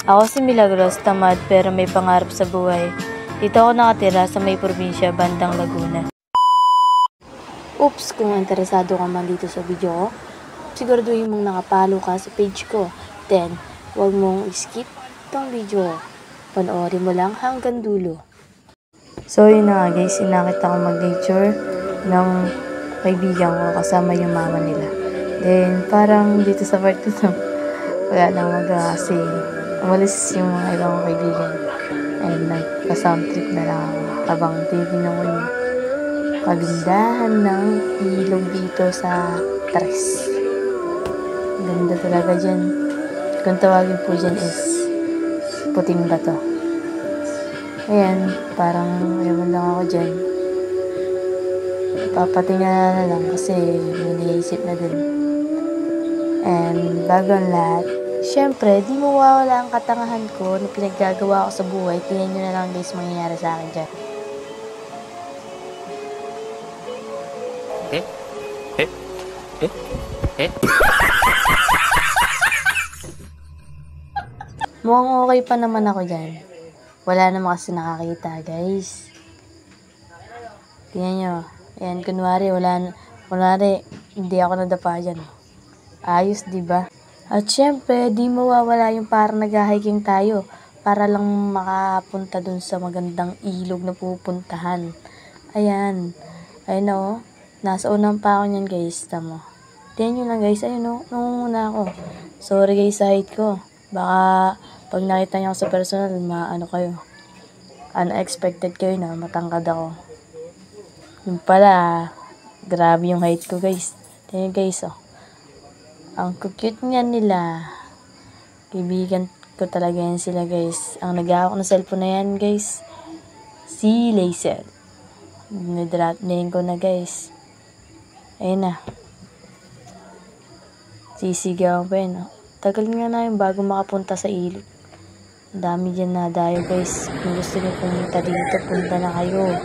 Ako si Milagros, tamad pero may pangarap sa buhay. Dito ako nakatira sa may probinsya, bandang Laguna. Oops, kung interesado ka man dito sa video ko, siguraduhin mong nakapalo ka sa page ko. Then, huwag mong skip itong video ko. Panoorin mo lang hanggang dulo. So yun na nga guys, sinakit ako mag-nature ng kaibigan ko kasama yung mama nila. Then, parang dito sa part ito, wala nang magawa kasi umalis yung mga ibang kaibigan. And nagpa-sound trip na lang ako habang tignan ko yung kagandahan ng ilog dito sa Tres. Ganda talaga dyan. Kung tawagin po dyan is Puting Bato. Ayan, parang ewan lang ako dyan. Papatingnan na lang kasi may naisip na din. And bago ang lahat, syempre, di mawawala ang katangahan ko na pinaggagawa ko sa buhay. Tingnan nyo na lang guys mangyayari sa akin dyan. Mukhang okay pa naman ako dyan. Wala naman kasi nakakita guys. Tingnan nyo. Ayan, kunwari hindi ako nadapa dyan. Ayos, diba? At syempre, di mawawala yung parang nag-hiking tayo para lang makapunta dun sa magandang ilog na pupuntahan. Ayan. Ayun na oh. Nasa unang pa ako nyan guys. Tama. Tingnan nyo lang guys. Ayun oh. Nunguna ako. Sorry guys sa height ko. Baka pag nakita nyo ako sa personal, maano kayo. Unexpected kayo na matangkad ako. Yung pala, grabe yung height ko guys. Tingnan guys oh. Ang cute nga nila. Kaibigan ko talaga yan sila guys. Ang nag-aawak na cellphone na yan guys, si Lazel. Nidrop name ko na guys. Ayun na. Sisigaw pa yun. Tagal nga na yung bago makapunta sa ilog. Ang dami dyan na dayo guys. Kung gusto nyo pumunta dito, punta na kayo.